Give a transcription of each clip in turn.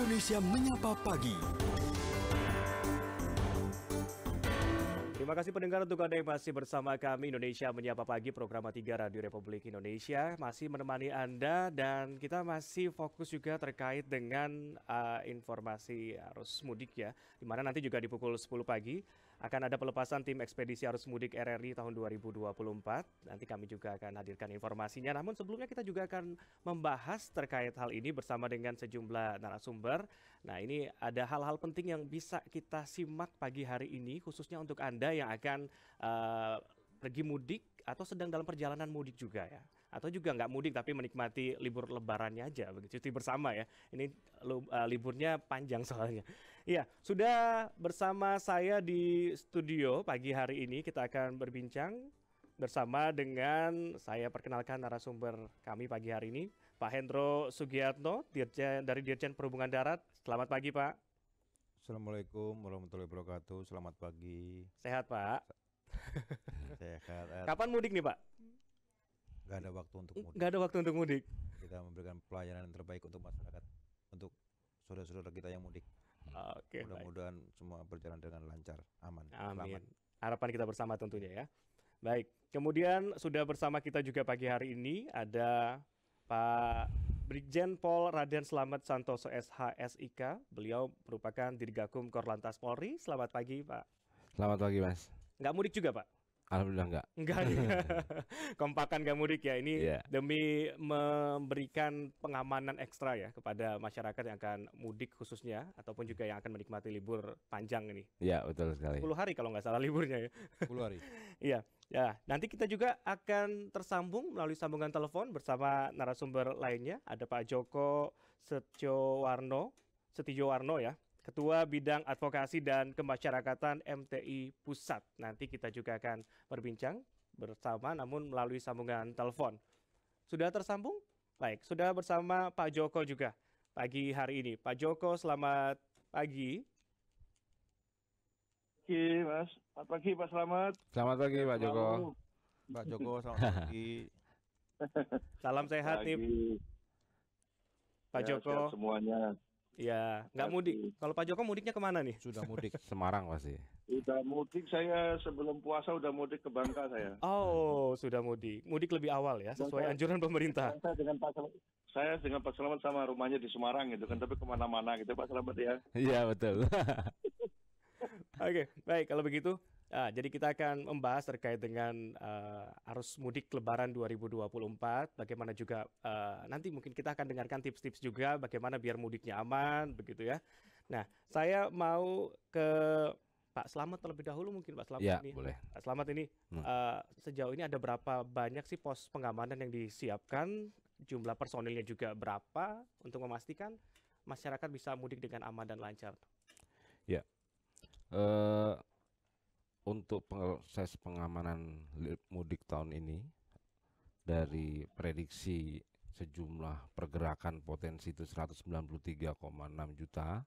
Indonesia Menyapa Pagi. Terima kasih pendengar untuk Anda yang masih bersama kami Indonesia Menyapa Pagi, program 3 Radio Republik Indonesia masih menemani Anda, dan kita masih fokus juga terkait dengan informasi arus mudik ya, di mana nanti juga di pukul 10 pagi akan ada pelepasan tim ekspedisi arus mudik RRI tahun 2024. Nanti kami juga akan hadirkan informasinya. Namun sebelumnya kita juga akan membahas terkait hal ini bersama dengan sejumlah narasumber. Nah, ini ada hal-hal penting yang bisa kita simak pagi hari ini, khususnya untuk Anda yang akan pergi mudik atau sedang dalam perjalanan mudik juga ya, atau juga nggak mudik tapi menikmati libur lebarannya aja, begitu, cuti bersama ya. Ini liburnya panjang soalnya. Iya, sudah bersama saya di studio pagi hari ini. Kita akan berbincang bersama dengan, saya perkenalkan narasumber kami pagi hari ini, Pak Hendro Sugiyatno, dari Dirjen Perhubungan Darat. Selamat pagi, Pak. Assalamualaikum warahmatullahi wabarakatuh. Selamat pagi. Sehat, Pak? Sehat. Kapan mudik nih, Pak? Gak ada waktu untuk mudik. Gak ada waktu untuk mudik. Kita memberikan pelayanan yang terbaik untuk masyarakat, untuk saudara-saudara kita yang mudik. Oke, mudah-mudahan semua berjalan dengan lancar, aman, amin. Selamat. Harapan kita bersama tentunya ya. Baik, kemudian sudah bersama kita juga pagi hari ini ada Pak Brigjen Pol Raden Slamet Santoso SH SIK. Beliau merupakan Dirgakum Korlantas Polri. Selamat pagi, Pak. Selamat pagi, Mas. Nggak mudik juga, Pak? Alhamdulillah enggak. Enggak. Kompakan nggak mudik ya. Ini demi memberikan pengamanan ekstra ya kepada masyarakat yang akan mudik khususnya, ataupun juga yang akan menikmati libur panjang ini. Iya, betul sekali. 10 hari kalau nggak salah liburnya ya. 10 hari. Iya. Ya, nanti kita juga akan tersambung melalui sambungan telepon bersama narasumber lainnya. Ada Pak Joko Setiowarno ya, Ketua Bidang Advokasi dan Kemasyarakatan MTI Pusat. Nanti kita juga akan berbincang bersama namun melalui sambungan telepon. Sudah tersambung? Baik, sudah bersama Pak Joko juga pagi hari ini. Pak Joko, selamat pagi. Pagi, Mas. Selamat pagi, Pak Slamet. Selamat pagi, Pak Joko. Pak Joko, selamat pagi. Salam sehat nih, Pak Joko. Sehat semuanya. Ya, nggak mudik. Kalau Pak Joko mudiknya kemana nih? Sudah mudik. Semarang pasti. Udah mudik, saya sebelum puasa udah mudik ke Bangka saya. Oh, sudah mudik. Mudik lebih awal ya, sesuai anjuran pemerintah. Saya dengan Pak Slamet sama rumahnya di Semarang gitu kan, tapi kemana-mana gitu Pak Slamet ya. Iya, betul. Oke, baik kalau begitu. Jadi kita akan membahas terkait dengan arus mudik Lebaran 2024. Bagaimana juga nanti mungkin kita akan dengarkan tips-tips juga bagaimana biar mudiknya aman, begitu ya. Nah, saya mau ke Pak Slamet terlebih dahulu mungkin, Pak Slamet ya, ini. Boleh. Pak Slamet ini sejauh ini ada berapa banyak sih pos pengamanan yang disiapkan? Jumlah personilnya juga berapa untuk memastikan masyarakat bisa mudik dengan aman dan lancar? Ya. Untuk proses pengamanan mudik tahun ini, dari prediksi sejumlah pergerakan potensi itu 193,6 juta,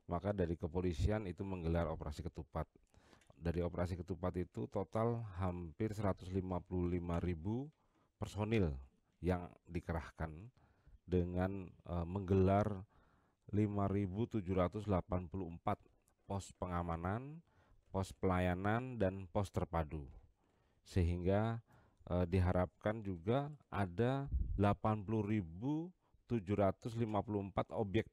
maka dari kepolisian itu menggelar operasi ketupat. Dari operasi ketupat itu total hampir 155.000 personil yang dikerahkan dengan menggelar 5.784 pos pengamanan, pos pelayanan, dan pos terpadu, sehingga diharapkan juga ada 80.754 objek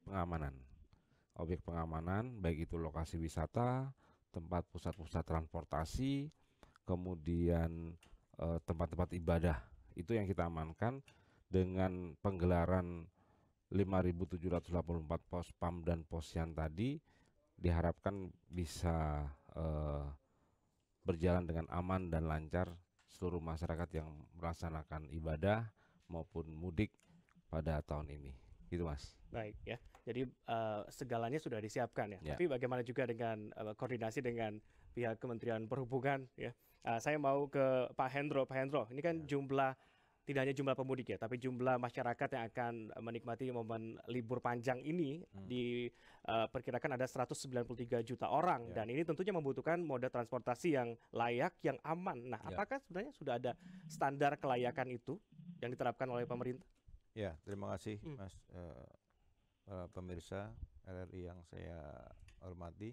pengamanan, baik itu lokasi wisata, tempat pusat-pusat transportasi, kemudian tempat-tempat ibadah. Itu yang kita amankan dengan penggelaran 5.784 pos PAM dan posyan tadi. Diharapkan bisa berjalan dengan aman dan lancar seluruh masyarakat yang melaksanakan ibadah maupun mudik pada tahun ini. Gitu, Mas. Baik ya. Jadi segalanya sudah disiapkan ya. Ya. Tapi bagaimana juga dengan koordinasi dengan pihak Kementerian Perhubungan ya. Saya mau ke Pak Hendro. Pak Hendro, ini kan jumlah, tidak hanya jumlah pemudik ya, tapi jumlah masyarakat yang akan menikmati momen libur panjang ini diperkirakan ada 193 juta orang, dan ini tentunya membutuhkan moda transportasi yang layak, yang aman. Nah, apakah sebenarnya sudah ada standar kelayakan itu yang diterapkan oleh pemerintah? Ya, terima kasih Mas para pemirsa RRI yang saya hormati,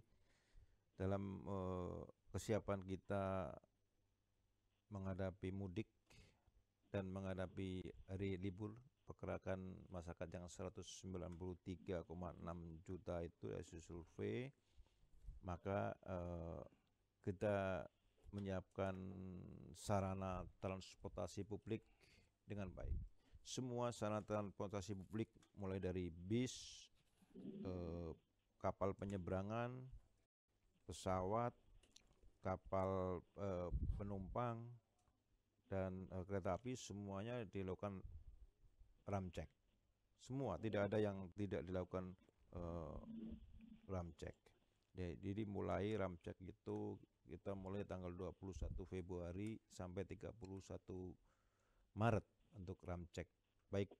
dalam kesiapan kita menghadapi mudik dan menghadapi hari libur pergerakan masyarakat yang 193,6 juta itu hasil survei, maka kita menyiapkan sarana transportasi publik dengan baik. Semua sarana transportasi publik mulai dari bis, kapal penyeberangan, pesawat, kapal penumpang, dan kereta api semuanya dilakukan ramcek. Semua, tidak ada yang tidak dilakukan ramcek. Jadi mulai ramcek itu kita mulai tanggal 21 Februari sampai 31 Maret untuk ramcek, baik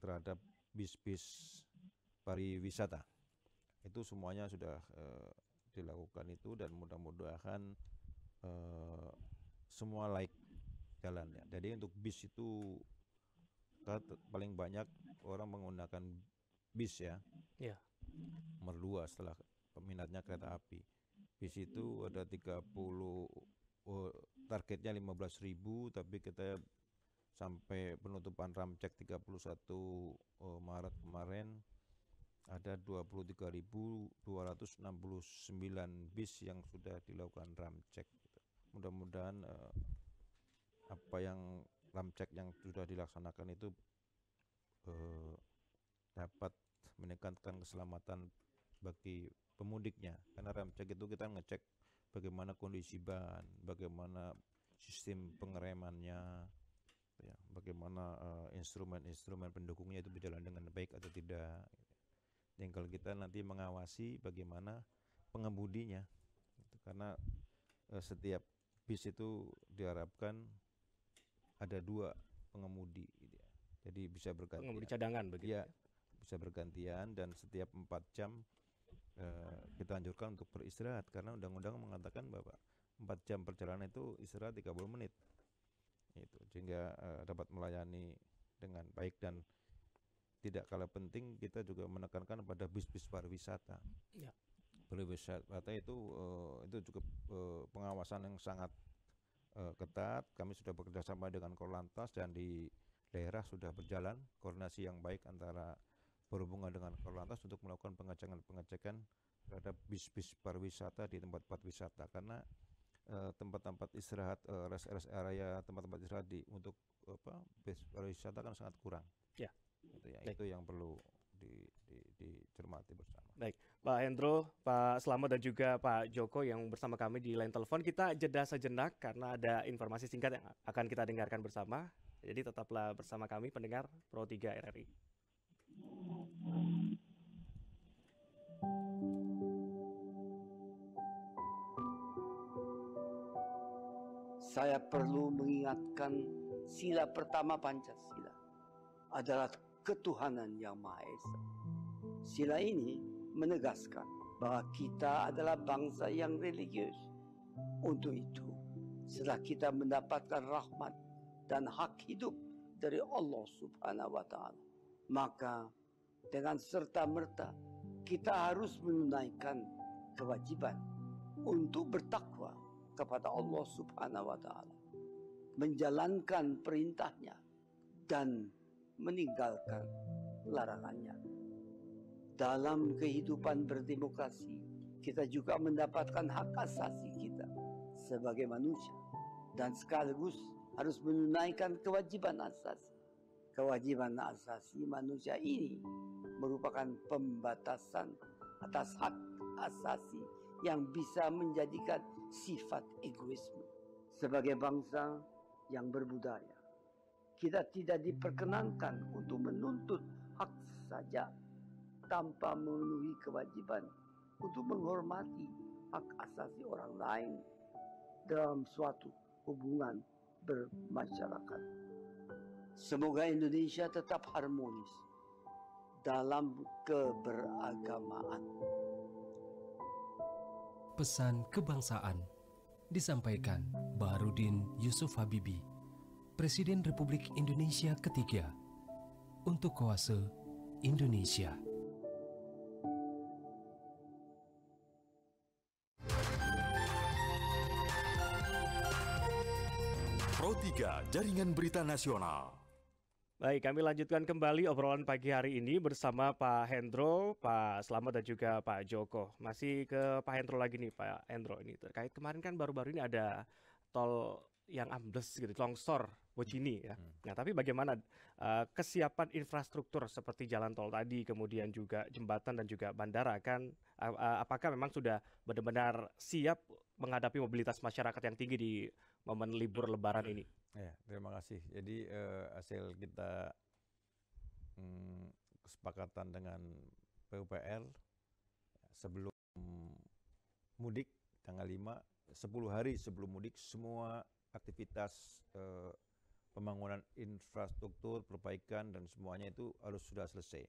terhadap bis-bis pariwisata. Itu semuanya sudah dilakukan itu, dan mudah-mudahan semua layak jalan ya. Jadi untuk bis itu paling banyak orang menggunakan bis ya. Ya. Nomor 2 setelah peminatnya kereta api. Bis itu ada 30, targetnya 15.000, tapi kita sampai penutupan ramcek 31 Maret kemarin ada 23.269 bis yang sudah dilakukan ramcek. Mudah-mudahan apa yang ramcek yang sudah dilaksanakan itu dapat meningkatkan keselamatan bagi pemudiknya, karena ramcek itu kita ngecek bagaimana kondisi ban, bagaimana sistem pengeremannya, ya, bagaimana instrumen-instrumen pendukungnya itu berjalan dengan baik atau tidak. Tinggal kita nanti mengawasi bagaimana pengemudinya, karena setiap bis itu diharapkan ada 2 pengemudi, gitu ya. Jadi bisa bergantian. Pengemudi cadangan begitu. Ya, bisa bergantian, dan setiap 4 jam kita anjurkan untuk beristirahat, karena undang-undang mengatakan bahwa 4 jam perjalanan itu istirahat 30 menit. Itu sehingga dapat melayani dengan baik, dan tidak kalah penting kita juga menekankan pada bis-bis pariwisata. Ya. Pariwisata itu juga pengawasan yang sangat ketat. Kami sudah bekerja sama dengan Korlantas, dan di daerah sudah berjalan koordinasi yang baik antara berhubungan dengan Korlantas untuk melakukan pengecekan terhadap bis-bis pariwisata di tempat-tempat wisata, karena tempat-tempat istirahat, rest area, tempat-tempat istirahat untuk bis pariwisata kan sangat kurang. Ya. Gitu ya. Itu yang perlu dicermati bersama. Baik, Pak Hendro, Pak Slamet, dan juga Pak Joko yang bersama kami di line telepon. Kita jeda sejenak karena ada informasi singkat yang akan kita dengarkan bersama. Jadi tetaplah bersama kami pendengar Pro 3 RRI. Saya perlu mengingatkan sila pertama Pancasila adalah ketuhanan yang Maha Esa. Sila ini menegaskan bahwa kita adalah bangsa yang religius. Untuk itu, setelah kita mendapatkan rahmat dan hak hidup dari Allah Subhanahu wa Ta'ala, maka dengan serta-merta kita harus menunaikan kewajiban untuk bertakwa kepada Allah Subhanahu wa Ta'ala, menjalankan perintahnya dan meninggalkan larangannya. Dalam kehidupan berdemokrasi, kita juga mendapatkan hak asasi kita sebagai manusia, dan sekaligus harus menunaikan kewajiban asasi. Kewajiban asasi manusia ini merupakan pembatasan atas hak asasi yang bisa menjadikan sifat egoisme. Sebagai bangsa yang berbudaya, kita tidak diperkenankan untuk menuntut hak saja tanpa memenuhi kewajiban untuk menghormati hak asasi orang lain dalam suatu hubungan bermasyarakat. Semoga Indonesia tetap harmonis dalam keberagamaan. Pesan kebangsaan disampaikan Baharudin Yusuf Habibie, Presiden Republik Indonesia ketiga, untuk Koase Indonesia. Pro 3 Jaringan Berita Nasional. Baik, kami lanjutkan kembali obrolan pagi hari ini bersama Pak Hendro, Pak Slamet dan juga Pak Joko. Masih ke Pak Hendro lagi nih, Pak Hendro, ini terkait kemarin kan baru-baru ini ada tol yang ambles gitu, longsor Bocimi ya. Nah, tapi bagaimana kesiapan infrastruktur seperti jalan tol tadi, kemudian juga jembatan dan juga bandara kan, apakah memang sudah benar-benar siap menghadapi mobilitas masyarakat yang tinggi di momen libur Lebaran ini? Ya, terima kasih. Jadi hasil kita kesepakatan dengan PUPR sebelum mudik tanggal 5, 10 hari sebelum mudik semua aktivitas pembangunan infrastruktur, perbaikan dan semuanya itu harus sudah selesai.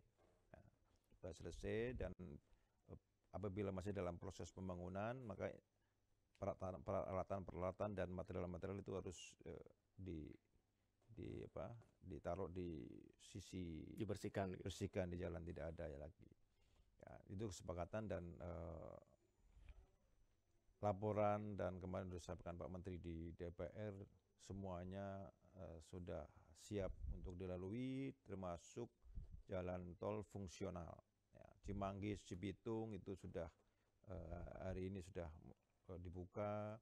Nah, sudah selesai dan apabila masih dalam proses pembangunan maka peralatan dan material-material itu harus ditaruh di sisi Dibersihkan gitu. bersihkan di jalan, tidak ada ya lagi. Ya, itu kesepakatan dan laporan dan kemarin disampaikan Pak Menteri di DPR semuanya sudah siap untuk dilalui, termasuk jalan tol fungsional. Ya, Cimanggis, Cibitung itu sudah hari ini sudah dibuka,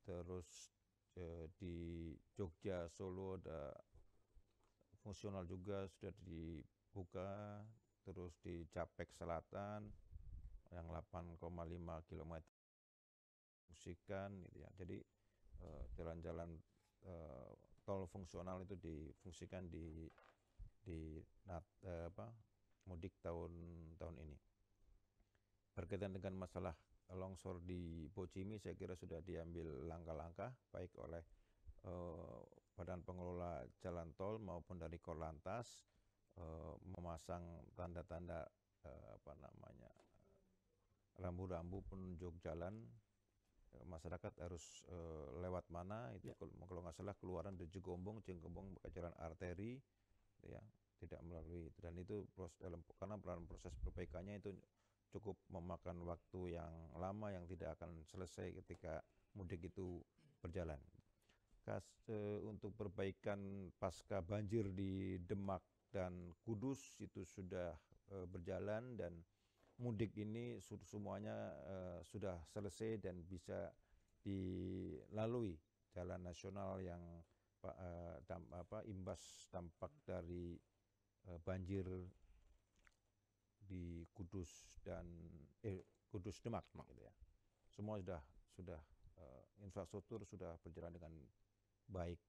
terus di Jogja, Solo ada fungsional juga sudah dibuka, terus di Capek Selatan yang 8,5 km fungsikan gitu ya. Jadi jalan-jalan tol fungsional itu difungsikan di mudik tahun ini. Berkaitan dengan masalah longsor di Bocimi, saya kira sudah diambil langkah-langkah baik oleh Badan Pengelola Jalan Tol maupun dari Korlantas, memasang tanda-tanda rambu-rambu penunjuk jalan. Masyarakat harus lewat mana itu kalau nggak salah keluaran dari Cigombong ke jalan arteri ya, tidak melalui itu, dan itu karena proses perbaikannya itu cukup memakan waktu yang lama yang tidak akan selesai ketika mudik itu berjalan. Untuk perbaikan pasca banjir di Demak dan Kudus itu sudah berjalan dan mudik ini semuanya sudah selesai dan bisa dilalui jalan nasional yang imbas dampak dari banjir di Kudus dan Kudus Demak gitu ya. Semua sudah infrastruktur sudah berjalan dengan baik.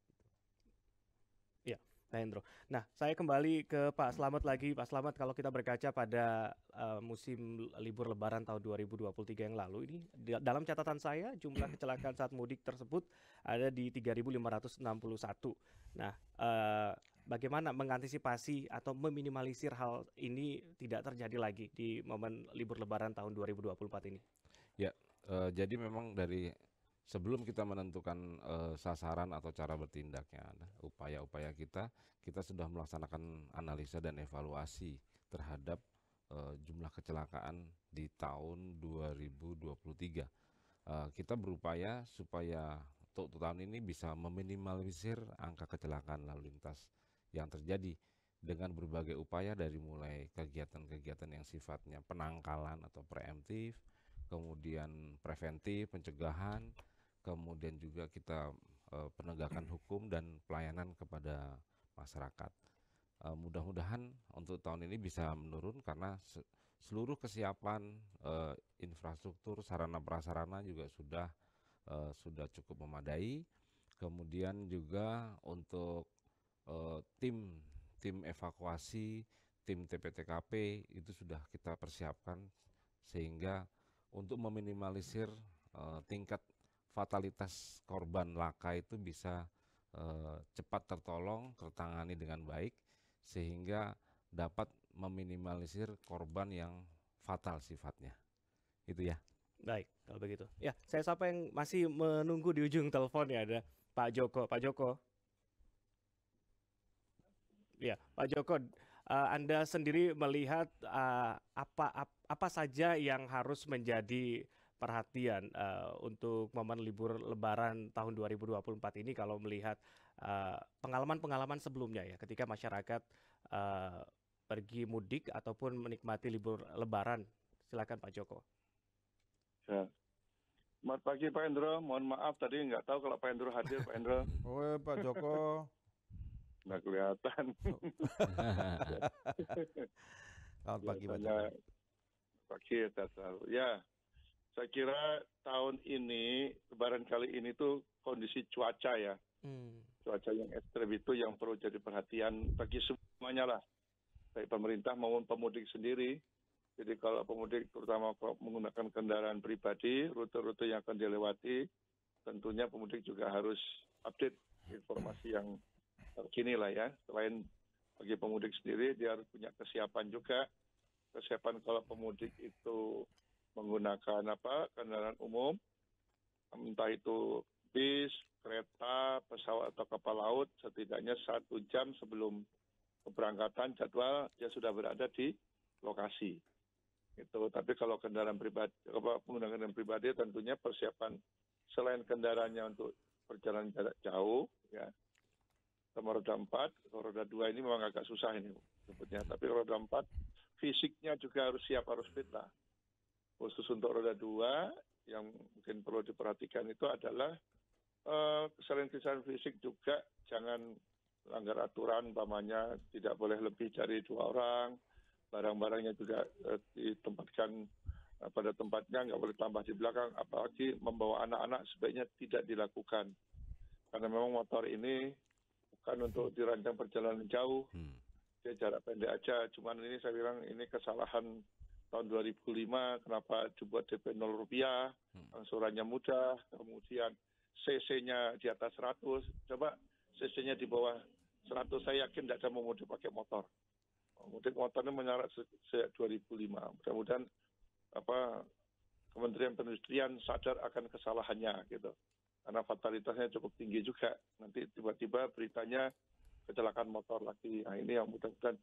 Iya, Pak Hendro. Nah, saya kembali ke Pak Slamet lagi. Pak Slamet, kalau kita berkaca pada musim libur Lebaran tahun 2023 yang lalu ini, dalam catatan saya jumlah kecelakaan saat mudik tersebut ada di 3.561. Nah, bagaimana mengantisipasi atau meminimalisir hal ini tidak terjadi lagi di momen libur Lebaran tahun 2024 ini? Ya, jadi memang dari sebelum kita menentukan sasaran atau cara bertindaknya, upaya-upaya kita sudah melaksanakan analisa dan evaluasi terhadap jumlah kecelakaan di tahun 2023. Kita berupaya supaya untuk tahun ini bisa meminimalisir angka kecelakaan lalu lintas yang terjadi dengan berbagai upaya dari mulai kegiatan-kegiatan yang sifatnya penangkalan atau preemptif, kemudian preventif, pencegahan, kemudian juga kita penegakan hukum dan pelayanan kepada masyarakat. Mudah-mudahan untuk tahun ini bisa menurun karena seluruh kesiapan infrastruktur sarana prasarana juga sudah cukup memadai. Kemudian juga untuk tim evakuasi, tim TPTKP itu sudah kita persiapkan sehingga untuk meminimalisir tingkat fatalitas korban laka itu bisa cepat tertolong, tertangani dengan baik sehingga dapat meminimalisir korban yang fatal sifatnya. Itu ya. Baik, kalau begitu. Ya, saya sapa yang masih menunggu di ujung telepon ya, ada Pak Joko. Pak Joko. Ya, Pak Joko, Anda sendiri melihat apa saja yang harus menjadi perhatian untuk momen libur Lebaran tahun 2024 ini kalau melihat pengalaman-pengalaman sebelumnya ya, ketika masyarakat eh, pergi mudik ataupun menikmati libur Lebaran. Silakan Pak Joko. Ya. Selamat pagi Pak Endro, mohon maaf tadi nggak tahu kalau Pak Endro hadir Pak Endro. Oh, Pak Joko. Nggak kelihatan. Selamat pagi Pak Biasanya Joko. pagi ya. Saya kira tahun ini, Lebaran kali ini tuh kondisi cuaca ya. Cuaca yang ekstrem itu yang perlu jadi perhatian bagi semuanya lah. Baik pemerintah maupun pemudik sendiri. Jadi kalau pemudik terutama kalau menggunakan kendaraan pribadi, rute-rute yang akan dilewati, tentunya pemudik juga harus update informasi yang terkini lah ya. Selain bagi pemudik sendiri, dia harus punya kesiapan juga. Kesiapan kalau pemudik itu menggunakan kendaraan umum, entah itu bis, kereta, pesawat atau kapal laut, setidaknya 1 jam sebelum keberangkatan jadwal dia sudah berada di lokasi. Itu. Tapi kalau kendaraan pribadi, menggunakan kendaraan pribadi tentunya persiapan selain kendaraannya untuk perjalanan jarak jauh, ya, sama roda 4, roda 2 ini memang agak susah ini sebutnya. Tapi roda 4 fisiknya juga harus siap, harus fit lah. Khusus untuk roda 2 yang mungkin perlu diperhatikan itu adalah selain kesehatan fisik juga jangan langgar aturan, umpamanya tidak boleh lebih dari 2 orang. Barang-barangnya juga ditempatkan pada tempatnya, nggak boleh tambah di belakang, apalagi membawa anak-anak sebaiknya tidak dilakukan. Karena memang motor ini bukan untuk dirancang perjalanan jauh, dia jarak pendek aja. Cuman ini saya bilang ini kesalahan tahun 2005, kenapa dibuat DP 0 rupiah, angsurannya mudah, kemudian CC-nya di atas 100, coba CC-nya di bawah 100, saya yakin tidak ada mau pakai motor. Mudik motornya menyarat sejak 2005. Mudah-mudahan Kementerian Perindustrian sadar akan kesalahannya gitu. Karena fatalitasnya cukup tinggi juga. Nanti tiba-tiba beritanya kecelakaan motor lagi. Nah ini yang mudah-mudahan.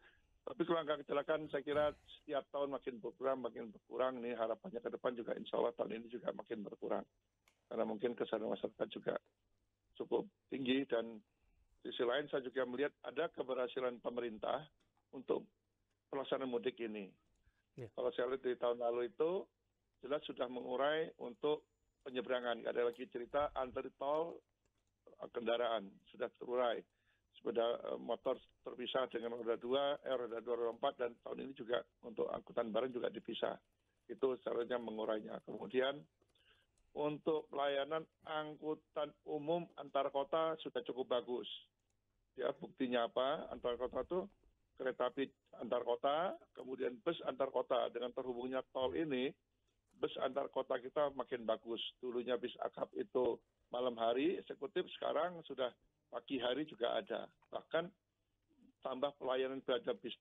Tapi kalau angka kecelakaan saya kira setiap tahun makin berkurang. Nih harapannya ke depan juga insya Allah tahun ini juga makin berkurang. Karena mungkin kesadaran masyarakat juga cukup tinggi. Dan di sisi lain saya juga melihat ada keberhasilan pemerintah untuk pelaksanaan mudik ini. Ya. Kalau saya lihat di tahun lalu itu jelas sudah mengurai untuk penyeberangan. Nggak ada lagi cerita antri tol kendaraan, sudah terurai. Sepeda motor terpisah dengan roda 2, roda 4, dan tahun ini juga untuk angkutan barang juga dipisah. Itu caranya mengurainya. Kemudian untuk pelayanan angkutan umum antar kota sudah cukup bagus. Ya, buktinya apa? Antar kota itu kereta api antar kota, kemudian bus antar kota. Dengan terhubungnya tol ini, bus antar kota kita makin bagus. Dulunya bis akap itu malam hari, eksekutif sekarang sudah pagi hari juga ada. Bahkan tambah pelayanan berada bis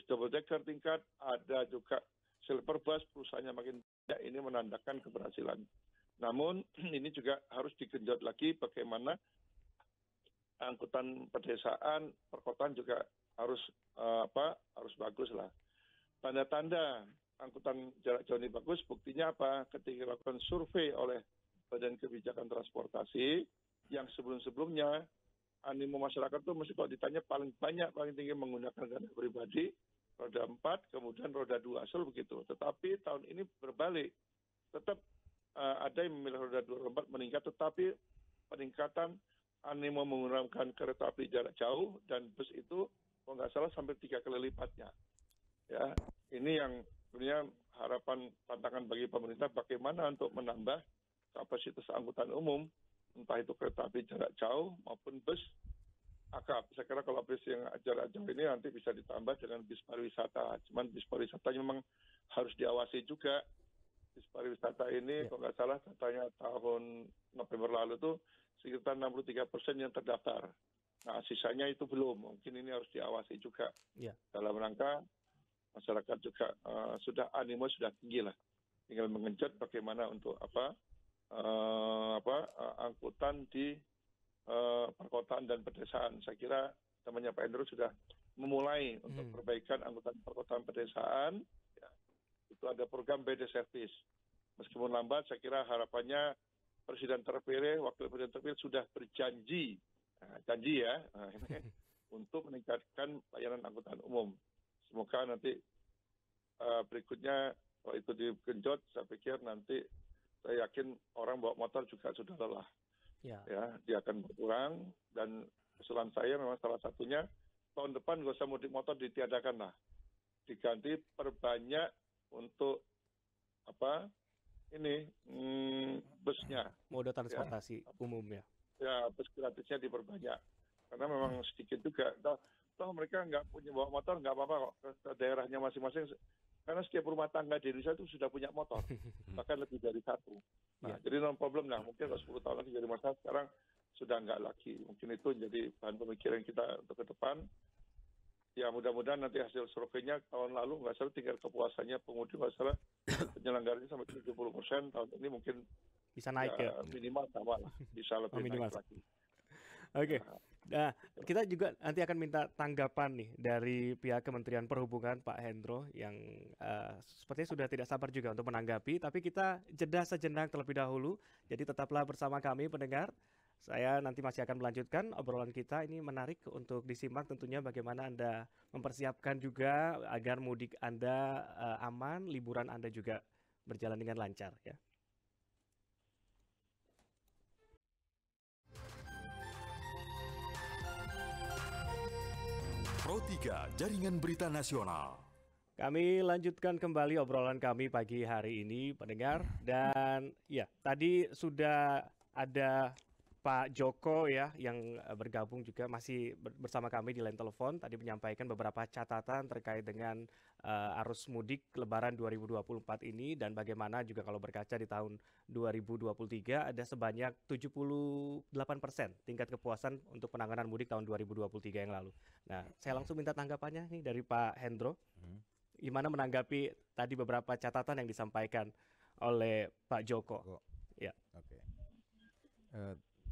double decker tingkat, ada juga silver bus, perusahaannya makin banyak, ini menandakan keberhasilan. Namun ini juga harus digenjot lagi bagaimana angkutan pedesaan, perkotaan juga harus bagus lah. Tanda-tanda angkutan jarak jauh ini bagus, buktinya apa? Ketika dilakukan survei oleh Badan Kebijakan Transportasi, yang sebelum-sebelumnya animo masyarakat tuh mesti kalau ditanya paling tinggi menggunakan kendaraan pribadi, roda 4, kemudian roda 2, asal begitu. Tetapi tahun ini berbalik, tetap ada yang memilih roda 2, roda 4 meningkat, tetapi peningkatan animo menggunakan kereta api jarak jauh dan bus itu kalau nggak salah sampai 3 kali lipatnya. Ya, ini yang sebenarnya harapan tantangan bagi pemerintah bagaimana untuk menambah kapasitas angkutan umum, entah itu kereta api jarak jauh maupun bus akap. Saya kira kalau bis yang jarak jauh ini nanti bisa ditambah dengan bis pariwisata. Cuman bis pariwisatanya memang harus diawasi juga. Bis pariwisata ini kalau nggak salah katanya tahun November lalu tuh sekitar 63% yang terdaftar. Nah, sisanya itu belum. Mungkin ini harus diawasi juga. Dalam rangka masyarakat juga animo sudah tinggi lah. Tinggal mengenjot bagaimana untuk angkutan di perkotaan dan pedesaan. Saya kira temannya Pak Endro sudah memulai untuk perbaikan angkutan perkotaan pedesaan. Ya, itu ada program BD Service. Meskipun lambat, saya kira harapannya Presiden terpilih, Wakil Presiden terpilih sudah berjanji, janji ya, untuk meningkatkan layanan angkutan umum. Semoga nanti berikutnya kalau itu digenjot, saya pikir nanti saya yakin orang bawa motor juga sudah lelah. Ya, dia akan berkurang, dan usulan saya memang salah satunya tahun depan nggak usah mudik motor, ditiadakan lah, diganti perbanyak untuk busnya, moda transportasi umum ya. Ya, bus gratisnya diperbanyak karena memang sedikit juga. Toh mereka nggak punya bawa motor, nggak apa-apa kok, ke daerahnya masing-masing. Karena setiap rumah tangga di Indonesia itu sudah punya motor, bahkan lebih dari satu. Nah, jadi non problem lah. Mungkin kalau 10 tahun lagi jadi masalah, sekarang sudah nggak lagi. Mungkin itu jadi bahan pemikiran kita untuk ke depan. Ya mudah-mudahan nanti hasil surveinya tahun lalu nggak salah tingkat kepuasannya pengemudi nggak salah penyelenggaranya sampai 70%. Tahun ini mungkin bisa naik ya, minimal sama lah, bisa lebih naik lagi. Oke. Nah, kita juga nanti akan minta tanggapan nih dari pihak Kementerian Perhubungan Pak Hendro yang sepertinya sudah tidak sabar juga untuk menanggapi, tapi kita jeda sejenak terlebih dahulu. Jadi tetaplah bersama kami pendengar. Saya nanti masih akan melanjutkan obrolan kita. Ini menarik untuk disimak tentunya, bagaimana Anda mempersiapkan juga agar mudik Anda aman, liburan Anda juga berjalan dengan lancar ya. Pro 3 Jaringan Berita Nasional. Kami lanjutkan kembali obrolan kami pagi hari ini, pendengar. Dan ya, tadi sudah ada Pak Joko ya yang bergabung juga masih bersama kami di line telepon. Tadi menyampaikan beberapa catatan terkait dengan arus mudik Lebaran 2024 ini, dan bagaimana juga kalau berkaca di tahun 2023 ada sebanyak 78% tingkat kepuasan untuk penanganan mudik tahun 2023 yang lalu. Nah, saya langsung minta tanggapannya nih dari Pak Hendro. Gimana menanggapi tadi beberapa catatan yang disampaikan oleh Pak Joko? Ya. Oke.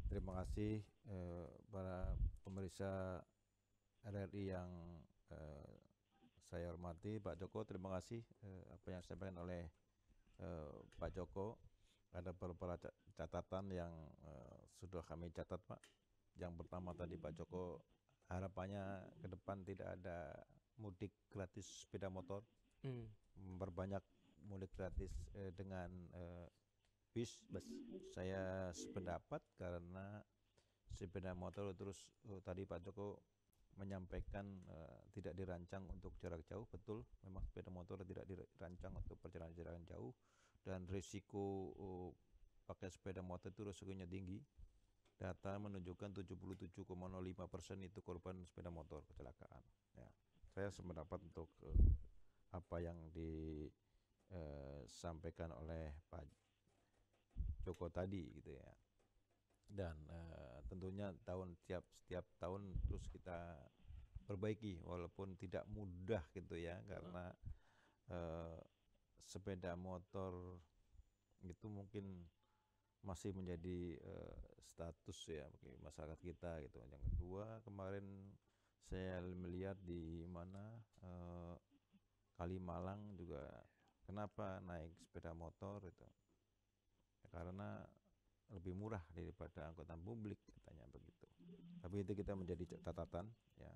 Terima kasih para pemeriksa RRI yang saya hormati. Pak Joko, terima kasih apa yang disampaikan oleh Pak Joko. Ada beberapa catatan yang sudah kami catat, Pak. Yang pertama tadi Pak Joko, harapannya ke depan tidak ada mudik gratis sepeda motor, memperbanyak mudik gratis dengan bis. Saya sependapat karena sepeda motor terus tadi Pak Joko menyampaikan tidak dirancang untuk jarak jauh. Betul, memang sepeda motor tidak dirancang untuk perjalanan jarak jauh, dan risiko pakai sepeda motor itu risikonya tinggi. Data menunjukkan 77,05% itu korban sepeda motor kecelakaan. Ya, saya sependapat untuk apa yang disampaikan oleh Pak Joko tadi gitu ya. Dan tentunya setiap tahun terus kita perbaiki, walaupun tidak mudah gitu ya, karena sepeda motor itu mungkin masih menjadi status ya bagi masyarakat kita gitu. Yang kedua, kemarin saya melihat di mana Kalimalang juga kenapa naik sepeda motor itu, karena lebih murah daripada angkutan publik katanya begitu. Tapi itu kita menjadi catatan ya,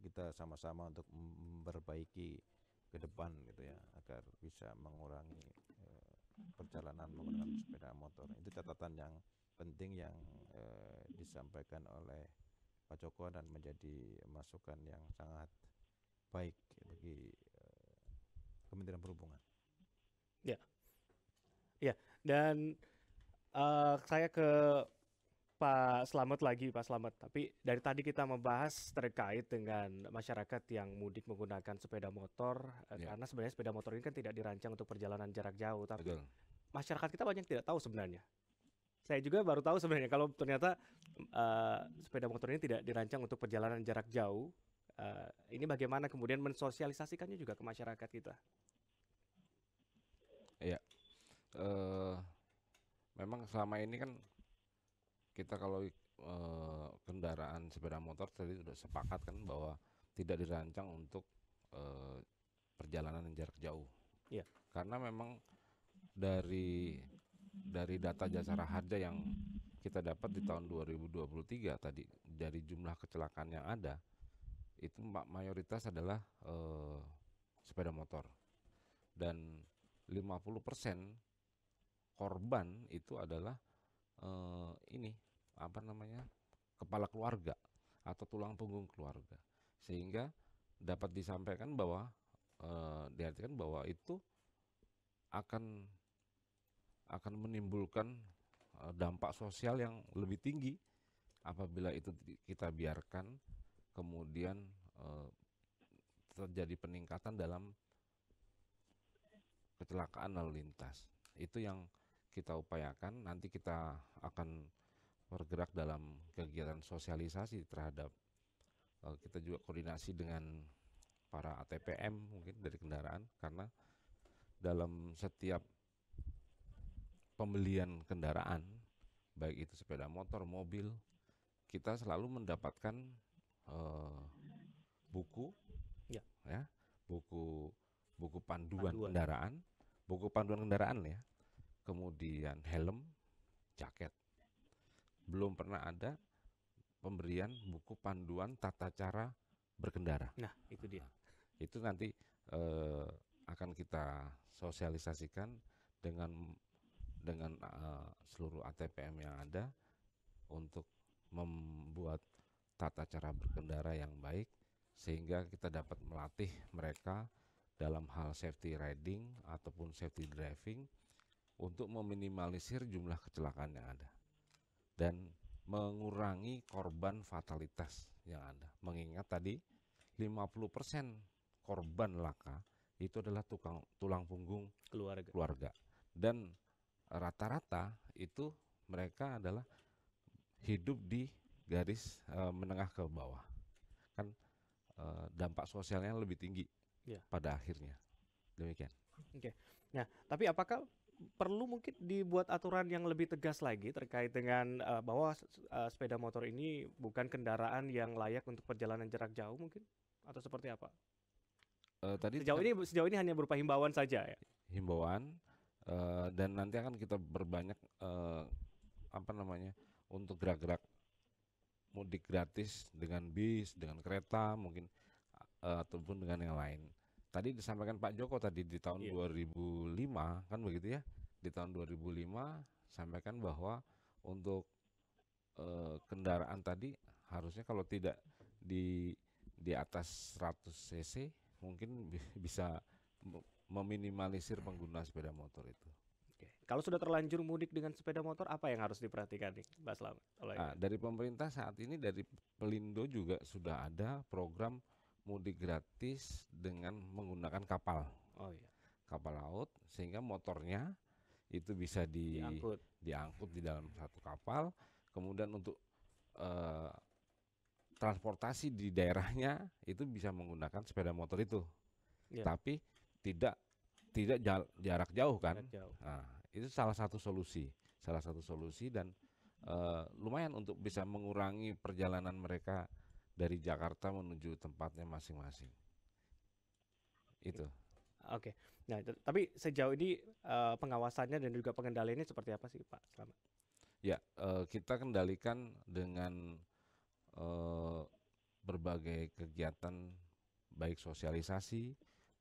kita sama-sama untuk memperbaiki ke depan gitu ya, agar bisa mengurangi perjalanan menggunakan sepeda motor. Itu catatan yang penting yang disampaikan oleh Pak Joko dan menjadi masukan yang sangat baik bagi Kementerian Perhubungan. Ya, ya. Dan saya ke Pak Slamet lagi, Pak Slamet. Tapi dari tadi kita membahas terkait dengan masyarakat yang mudik menggunakan sepeda motor, karena sebenarnya sepeda motor ini kan tidak dirancang untuk perjalanan jarak jauh. Tapi masyarakat kita banyak tidak tahu sebenarnya. Saya juga baru tahu sebenarnya kalau ternyata sepeda motor ini tidak dirancang untuk perjalanan jarak jauh. Ini bagaimana kemudian mensosialisasikannya juga ke masyarakat kita? Iya. Memang selama ini kan kita kalau kendaraan sepeda motor tadi sudah sepakat kan bahwa tidak dirancang untuk perjalanan jarak jauh. Iya. Karena memang dari data jasara harja yang kita dapat di tahun 2023 tadi, dari jumlah kecelakaan yang ada itu mayoritas adalah sepeda motor, dan 50% korban itu adalah kepala keluarga atau tulang punggung keluarga, sehingga dapat disampaikan bahwa diartikan bahwa itu akan menimbulkan dampak sosial yang lebih tinggi apabila itu kita biarkan kemudian terjadi peningkatan dalam kecelakaan lalu lintas. Itu yang kita upayakan. Nanti kita akan bergerak dalam kegiatan sosialisasi terhadap kita juga koordinasi dengan para ATPM mungkin dari kendaraan, karena dalam setiap pembelian kendaraan, baik itu sepeda motor, mobil, kita selalu mendapatkan buku, ya, buku panduan kendaraan, ya, kemudian helm, jaket. Belum pernah ada pemberian buku panduan tata cara berkendara. Nah, itu dia. Itu nanti akan kita sosialisasikan dengan seluruh ATPM yang ada untuk membuat tata cara berkendara yang baik, sehingga kita dapat melatih mereka dalam hal safety riding ataupun safety driving untuk meminimalisir jumlah kecelakaan yang ada dan mengurangi korban fatalitas yang ada. Mengingat tadi 50% korban laka itu adalah tulang punggung keluarga. Dan rata-rata itu mereka adalah hidup di garis menengah ke bawah. Kan dampak sosialnya lebih tinggi pada akhirnya. Demikian. Oke. Nah, tapi apakah perlu mungkin dibuat aturan yang lebih tegas lagi terkait dengan bahwa sepeda motor ini bukan kendaraan yang layak untuk perjalanan jarak jauh mungkin, atau seperti apa? Sejauh ini hanya berupa himbauan saja ya. Himbauan, dan nanti akan kita berbanyak untuk gerak-gerak mudik gratis dengan bis, dengan kereta mungkin ataupun dengan yang lain. Tadi disampaikan Pak Joko tadi di tahun 2005 kan begitu ya. Di tahun 2005 sampaikan bahwa untuk kendaraan tadi harusnya kalau tidak di atas 100 cc mungkin bisa meminimalisir pengguna sepeda motor itu. Oke. Kalau sudah terlanjur mudik dengan sepeda motor, apa yang harus diperhatikan nih, Mbak Slamet? Dari pemerintah saat ini, dari Pelindo juga sudah ada program mudik gratis dengan menggunakan kapal. Oh iya. Kapal laut, sehingga motornya itu bisa diangkut di dalam satu kapal. Kemudian untuk transportasi di daerahnya itu bisa menggunakan sepeda motor itu. Tapi tidak jarak jauh kan. Nah, itu salah satu solusi dan lumayan untuk bisa mengurangi perjalanan mereka dari Jakarta menuju tempatnya masing-masing. Itu. Oke. Nah, tapi sejauh ini pengawasannya dan juga pengendaliannya seperti apa sih, Pak Slamet? Ya, kita kendalikan dengan berbagai kegiatan baik sosialisasi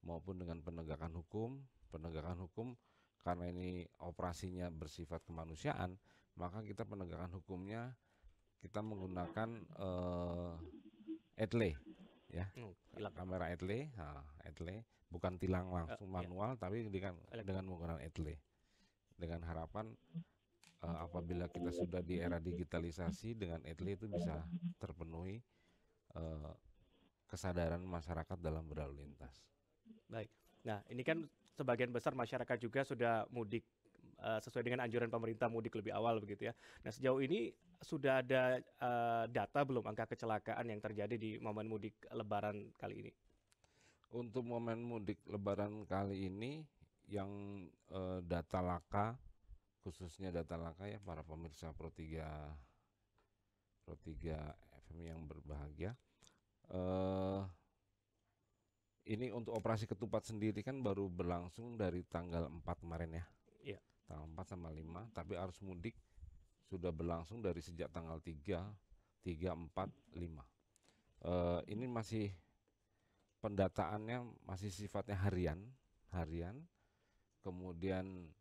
maupun dengan penegakan hukum. Penegakan hukum karena ini operasinya bersifat kemanusiaan, maka kita penegakan hukumnya kita menggunakan ETLE ya, kamera ETLE, bukan tilang langsung manual, tapi dengan menggunakan ETLE, dengan harapan apabila kita sudah di era digitalisasi, dengan ETLE itu bisa terpenuhi kesadaran masyarakat dalam berlalu lintas. Baik. Nah, ini kan sebagian besar masyarakat juga sudah mudik sesuai dengan anjuran pemerintah, mudik lebih awal begitu ya. Nah, sejauh ini sudah ada data belum angka kecelakaan yang terjadi di momen mudik Lebaran kali ini? Untuk momen mudik Lebaran kali ini yang data laka, khususnya data laka ya para pemirsa Pro 3 FM yang berbahagia, ini untuk operasi ketupat sendiri kan baru berlangsung dari tanggal 4 kemarin ya. Iya. Tanggal 4 sama 5, tapi arus mudik sudah berlangsung dari sejak tanggal 3, 4, 5. Ini masih pendataannya masih sifatnya harian. Kemudian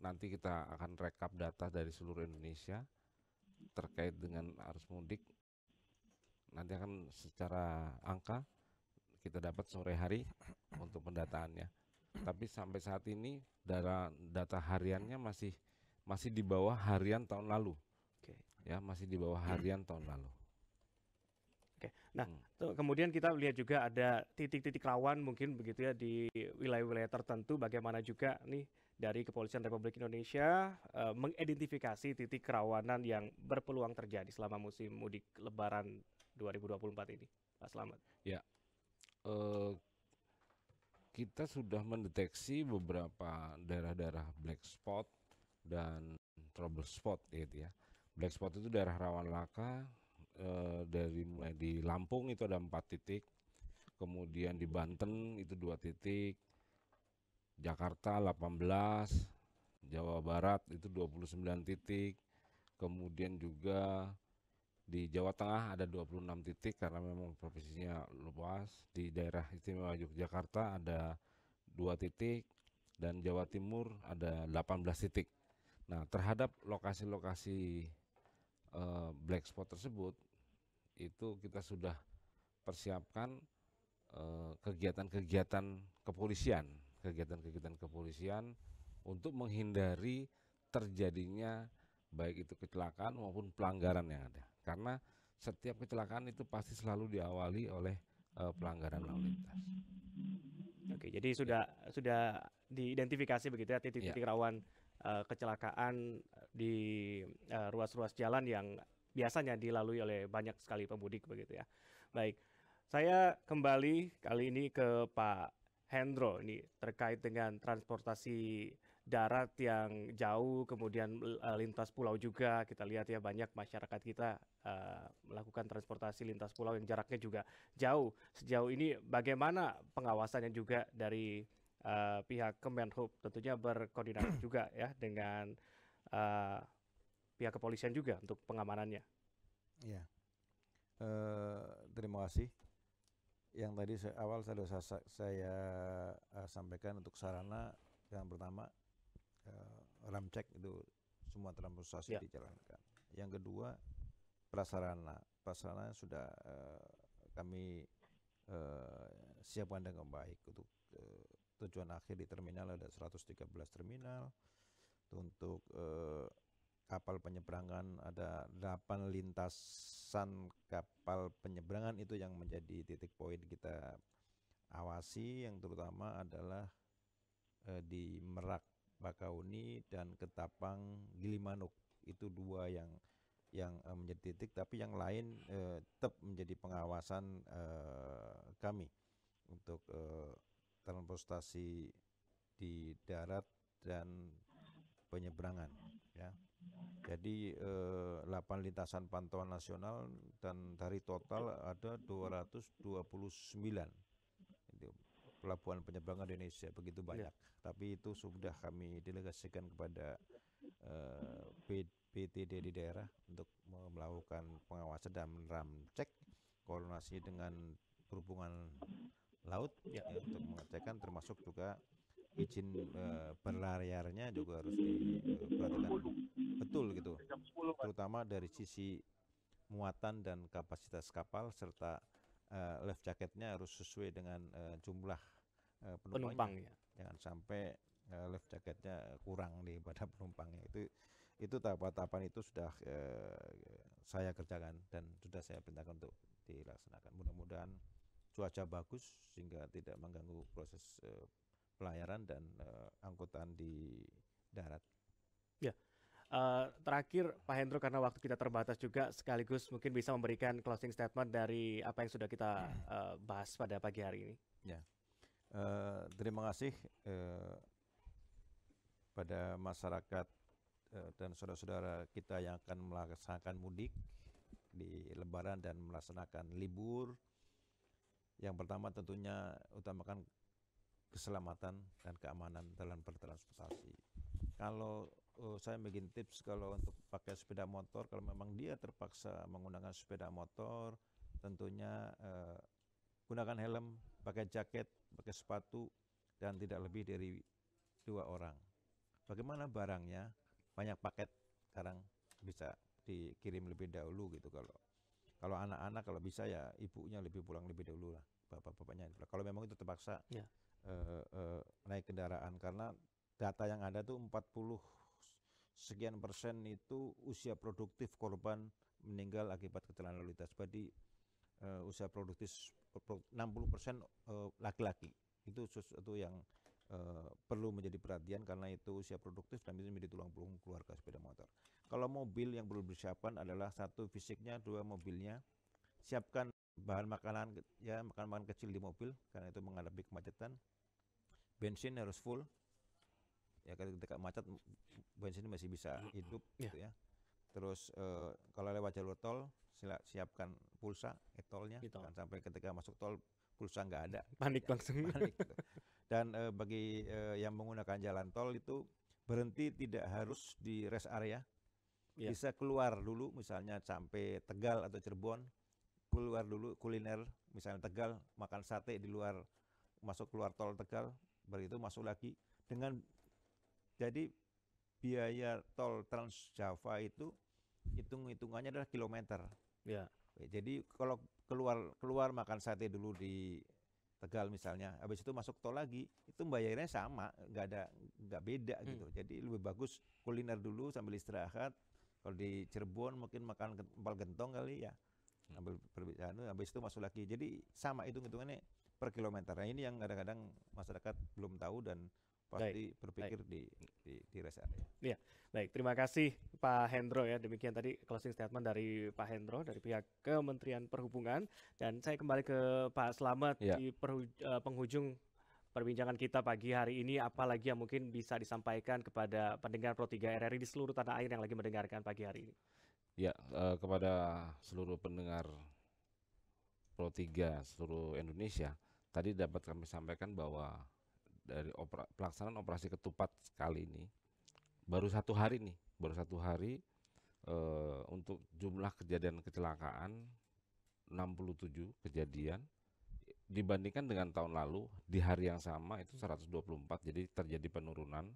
nanti kita akan rekap data dari seluruh Indonesia terkait dengan arus mudik. Nanti akan secara angka kita dapat sore hari untuk pendataannya. Tapi sampai saat ini data hariannya masih di bawah harian tahun lalu. Oke. Ya, masih di bawah harian tahun lalu. Oke. Nah, kemudian kita lihat juga ada titik-titik rawan mungkin begitu ya di wilayah-wilayah tertentu. Bagaimana juga nih dari Kepolisian Republik Indonesia mengidentifikasi titik kerawanan yang berpeluang terjadi selama musim mudik Lebaran 2024 ini, Pak Slamet. Ya, kita sudah mendeteksi beberapa daerah-daerah black spot dan trouble spot gitu ya. Black spot itu daerah rawan laka. Dari mulai di Lampung itu ada 4 titik, kemudian di Banten itu 2 titik, Jakarta 18, Jawa Barat itu 29 titik, kemudian juga di Jawa Tengah ada 26 titik karena memang provinsinya luas, di daerah istimewa Yogyakarta ada 2 titik, dan Jawa Timur ada 18 titik. Nah, terhadap lokasi-lokasi black spot tersebut itu kita sudah persiapkan kegiatan kepolisian untuk menghindari terjadinya baik itu kecelakaan maupun pelanggaran yang ada, karena setiap kecelakaan itu pasti selalu diawali oleh pelanggaran lalu lintas. Oke, jadi sudah diidentifikasi begitu ya titik-titik rawan kecelakaan di ruas-ruas jalan yang biasanya dilalui oleh banyak sekali pemudik begitu ya. Baik, saya kembali kali ini ke Pak Hendro ini terkait dengan transportasi darat yang jauh, kemudian lintas pulau juga. Kita lihat ya banyak masyarakat kita melakukan transportasi lintas pulau yang jaraknya juga jauh. Sejauh ini bagaimana pengawasannya juga dari pihak Kemenhub, tentunya berkoordinasi juga ya dengan pihak kepolisian juga untuk pengamanannya. Ya, terima kasih. Yang tadi awal saya sampaikan untuk sarana, yang pertama ram cek itu semua transportasi dijalankan. Yang kedua prasarana sudah kami siapkan dengan baik untuk tujuan akhir di terminal ada 113 terminal. Untuk kapal penyeberangan ada 8 lintasan kapal penyeberangan itu yang menjadi titik poin kita awasi, yang terutama adalah di Merak Bakauni dan Ketapang Gilimanuk. Itu 2 yang menjadi titik, tapi yang lain tetap menjadi pengawasan kami untuk transportasi di darat dan penyeberangan ya. Jadi 8 lintasan pantauan nasional, dan dari total ada 229 itu pelabuhan penyeberangan di Indonesia, begitu banyak. Tapi itu sudah kami delegasikan kepada PTD di daerah untuk melakukan pengawasan dan ram cek, koordinasi dengan perhubungan laut untuk mengecekkan, termasuk juga izin berlayarnya juga harus diperhatikan betul gitu, terutama dari sisi muatan dan kapasitas kapal, serta life jacketnya harus sesuai dengan jumlah penumpangnya. Jangan sampai life jacketnya kurang daripada penumpangnya. Itu tahapan-tahapan itu sudah saya kerjakan dan sudah saya perintahkan untuk dilaksanakan. Mudah-mudahan cuaca bagus sehingga tidak mengganggu proses pelayaran dan angkutan di darat. Ya, terakhir Pak Hendro, karena waktu kita terbatas juga, sekaligus mungkin bisa memberikan closing statement dari apa yang sudah kita bahas pada pagi hari ini. Ya, terima kasih pada masyarakat dan saudara-saudara kita yang akan melaksanakan mudik di Lebaran dan melaksanakan libur. Yang pertama tentunya utamakan keselamatan dan keamanan dalam bertransportasi. Kalau saya bikin tips kalau untuk pakai sepeda motor, kalau memang dia terpaksa menggunakan sepeda motor, tentunya gunakan helm, pakai jaket, pakai sepatu, dan tidak lebih dari 2 orang. Bagaimana barangnya? Banyak paket sekarang bisa dikirim lebih dahulu gitu. Kalau anak-anak kalau bisa ya ibunya lebih pulang lebih dahulu lah, bapak-bapaknya. Kalau memang itu terpaksa Ya. naik kendaraan, karena data yang ada tuh 40 sekian persen itu usia produktif korban meninggal akibat kecelakaan lalu lintas. Jadi usia produktif 60% laki-laki. Itu sesuatu yang perlu menjadi perhatian karena itu usia produktif dan itu menjadi tulang punggung keluarga sepeda motor. Kalau mobil yang perlu disiapkan adalah 1 fisiknya, 2 mobilnya. Siapkan bahan makanan ya, makanan kecil di mobil karena itu menghadapi kemacetan. Bensin harus full. Ya ketika macet bensin masih bisa hidup gitu ya. Terus kalau lewat jalur tol siapkan pulsa e-tolnya, jangan sampai ketika masuk tol pulsa nggak ada. Panik langsung. Panik gitu. Dan bagi yang menggunakan jalan tol itu berhenti tidak harus di rest area. Bisa keluar dulu misalnya sampai Tegal atau Cirebon, keluar dulu kuliner misalnya Tegal, makan sate di luar, masuk keluar tol Tegal, baru itu masuk lagi. Dengan jadi biaya tol Trans Java itu hitungannya adalah kilometer. Ya. Jadi kalau keluar makan sate dulu di Tegal misalnya, habis itu masuk tol lagi, itu bayarnya sama, nggak beda gitu. Jadi lebih bagus kuliner dulu sambil istirahat. Kalau di Cirebon mungkin makan empal gentong kali ya, ambil habis itu masuk lagi. Jadi sama hitungannya per kilometer. Nah ini yang kadang-kadang masyarakat belum tahu dan pasti berpikir di rest area. Iya, baik. Terima kasih Pak Hendro ya. Demikian tadi closing statement dari Pak Hendro dari pihak Kementerian Perhubungan. Dan saya kembali ke Pak Slamet di penghujung perbincangan kita pagi hari ini. Apalagi yang mungkin bisa disampaikan kepada pendengar Pro 3 RRI di seluruh tanah air yang lagi mendengarkan pagi hari ini? Ya, kepada seluruh pendengar Pro 3 seluruh Indonesia, tadi dapat kami sampaikan bahwa dari pelaksanaan operasi ketupat kali ini baru 1 hari untuk jumlah kejadian kecelakaan 67 kejadian dibandingkan dengan tahun lalu di hari yang sama itu 124, jadi terjadi penurunan.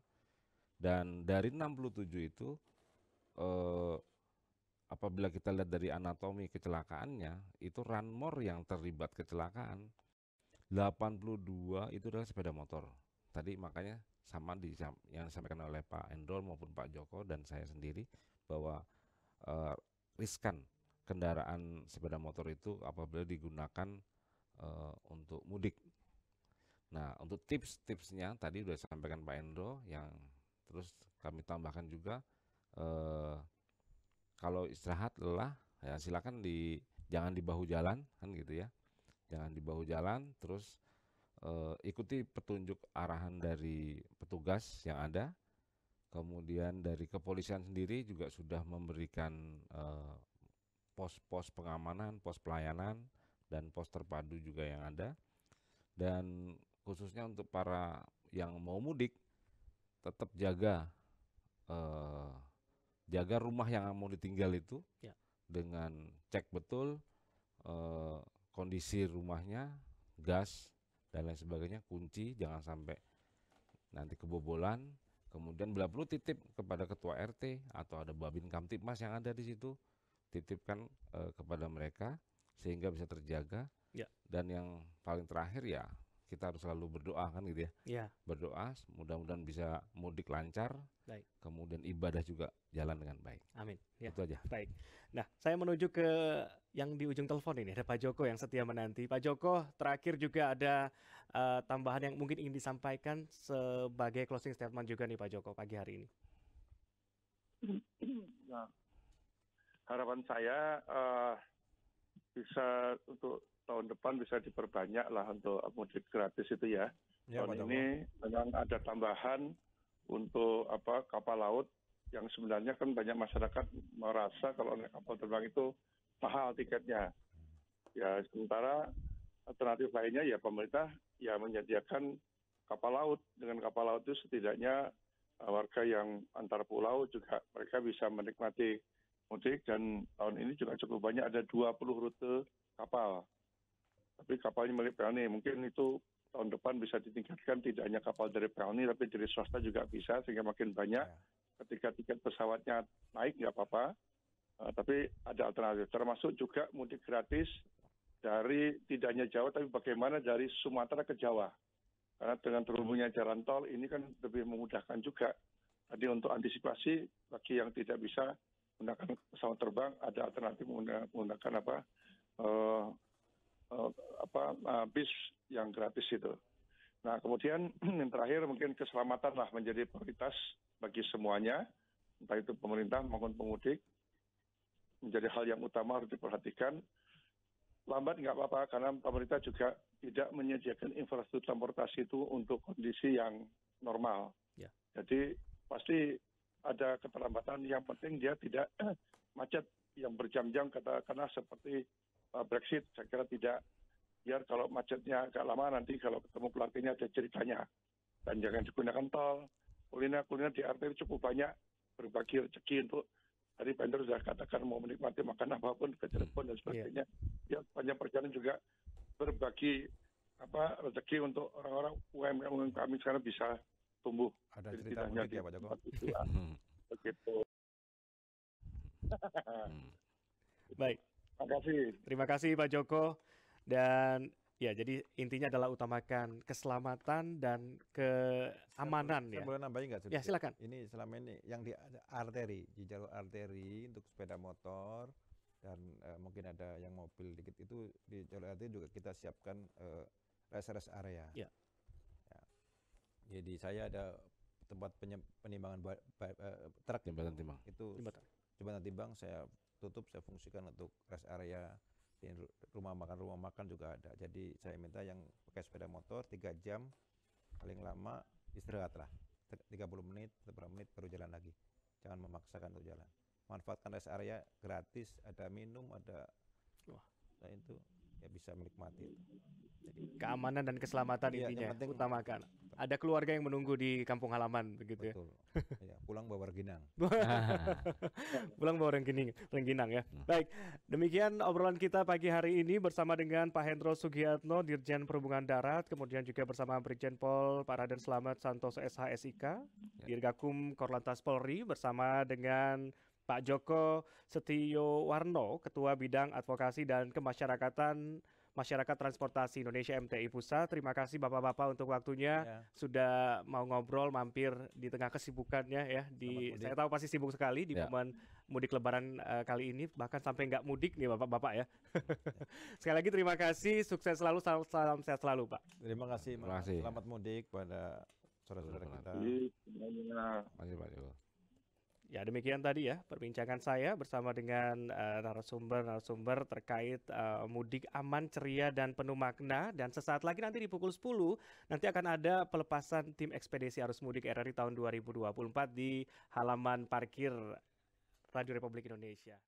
Dan dari 67 itu apabila kita lihat dari anatomi kecelakaannya, itu runmore yang terlibat kecelakaan 82 itu adalah sepeda motor. Tadi makanya sama yang disampaikan oleh Pak Endrol maupun Pak Joko dan saya sendiri bahwa riskan kendaraan sepeda motor itu apabila digunakan untuk mudik. Nah, untuk tips-tipsnya tadi sudah disampaikan Pak Endro, yang terus kami tambahkan juga kalau istirahat lelah ya silakan jangan di bahu jalan kan gitu ya. Jangan di bahu jalan, terus ikuti petunjuk arahan dari petugas yang ada. Kemudian dari kepolisian sendiri juga sudah memberikan pos-pos pengamanan, pos pelayanan, dan pos terpadu juga yang ada. Dan khususnya untuk para yang mau mudik, tetap jaga rumah yang mau ditinggal itu dengan cek betul kondisi rumahnya, gas dan lain sebagainya, kunci jangan sampai nanti kebobolan. Kemudian bila perlu titip kepada ketua RT atau ada Babin Kamtipmas yang ada di situ, titipkan kepada mereka sehingga bisa terjaga. Dan yang paling terakhir ya kita harus selalu berdoa kan gitu ya. Berdoa mudah-mudahan bisa mudik lancar. Kemudian ibadah juga jalan dengan baik. Amin. Itu aja. Baik. Nah, saya menuju ke yang di ujung telepon ini, ada Pak Joko yang setia menanti. Pak Joko, terakhir juga ada tambahan yang mungkin ingin disampaikan sebagai closing statement juga nih Pak Joko pagi hari ini. Nah, harapan saya bisa untuk tahun depan bisa diperbanyak lah untuk mudik gratis itu ya. Tahun ini memang ada tambahan untuk kapal laut yang sebenarnya kan banyak masyarakat merasa kalau naik kapal terbang itu mahal tiketnya. Ya sementara alternatif lainnya ya pemerintah ya menyediakan kapal laut. Dengan kapal laut itu setidaknya warga yang antar pulau juga mereka bisa menikmati mudik, dan tahun ini juga cukup banyak, ada 20 rute kapal. Tapi kapalnya milik PLN, mungkin itu tahun depan bisa ditingkatkan, tidak hanya kapal dari PLN tapi dari swasta juga bisa, sehingga makin banyak. Ketika tiket pesawatnya naik nggak apa-apa, tapi ada alternatif, termasuk juga mudik gratis dari tidak hanya Jawa tapi bagaimana dari Sumatera ke Jawa. Karena dengan terhubungnya jalan tol ini kan lebih memudahkan juga. Tadi untuk antisipasi bagi yang tidak bisa menggunakan pesawat terbang, ada alternatif menggunakan bis yang gratis itu. Nah kemudian yang terakhir mungkin keselamatan lah menjadi prioritas bagi semuanya, entah itu pemerintah maupun pemudik, menjadi hal yang utama harus diperhatikan. Lambat nggak apa-apa karena pemerintah juga tidak menyediakan infrastruktur transportasi itu untuk kondisi yang normal. Ya. Jadi pasti ada keterlambatan, yang penting dia tidak macet yang berjam-jam karena seperti Brexit, saya kira tidak. Biar kalau macetnya agak lama nanti kalau ketemu pelatihnya ada ceritanya. Dan jangan digunakan tol. Kuliner di arteri cukup banyak, berbagi rezeki untuk tadi vendor sudah katakan mau menikmati makan apapun ke Cirebon dan sebagainya. Ya, banyak perjalanan juga berbagi rezeki untuk orang-orang UMKM kami sekarang bisa tumbuh. Ada Jadi cerita tidak hanya unik di ya Pak Joko? tempat itu, begitu. Baik, terima kasih Pak Joko. Dan ya, jadi intinya adalah utamakan keselamatan dan keamanan Saya ya. boleh nambahin nggak? Ya silakan. Ini selama ini yang di arteri, di jalur arteri untuk sepeda motor dan mungkin ada yang mobil dikit, itu di jalur arteri juga kita siapkan rest area. Ya. Ya. Jadi saya ada tempat penimbangan truk Jembatan timbang. itu jembatan timbang saya tutup, saya fungsikan untuk rest area. Di rumah makan juga ada. Jadi saya minta yang pakai sepeda motor 3 jam paling lama istirahatlah 30 menit, 30 menit baru jalan lagi. Jangan memaksakan untuk jalan. Manfaatkan rest area gratis, ada minum, ada nah itu ya bisa menikmati. Jadi, keamanan dan keselamatan iya, intinya yang penting utamakan. Ada keluarga yang menunggu di kampung halaman begitu betul. Ya, pulang bawa rengginang. Pulang bawa rengginang ya. Baik, demikian obrolan kita pagi hari ini bersama dengan Pak Hendro Sugiyatno, Dirjen Perhubungan Darat, kemudian juga bersama Brigjen Pol Pak Raden Slamet Santoso SH-SIK, Dirgakum Korlantas Polri, bersama dengan Pak Joko Setiowarno, Ketua Bidang Advokasi dan Kemasyarakatan Masyarakat Transportasi Indonesia MTI Pusat. Terima kasih Bapak-bapak untuk waktunya, sudah mau ngobrol mampir di tengah kesibukannya ya. Saya tahu pasti sibuk sekali di momen mudik Lebaran kali ini, bahkan sampai nggak mudik nih Bapak-bapak ya. Sekali lagi terima kasih, sukses selalu, salam sehat selalu Pak. Terima kasih. Selamat mudik pada saudara-saudara kita. Terima kasih Pak Joko. Ya, demikian tadi ya perbincangan saya bersama dengan narasumber terkait mudik aman, ceria, dan penuh makna. Dan sesaat lagi nanti di pukul 10 nanti akan ada pelepasan tim ekspedisi arus mudik RRI tahun 2024 di halaman parkir Radio Republik Indonesia.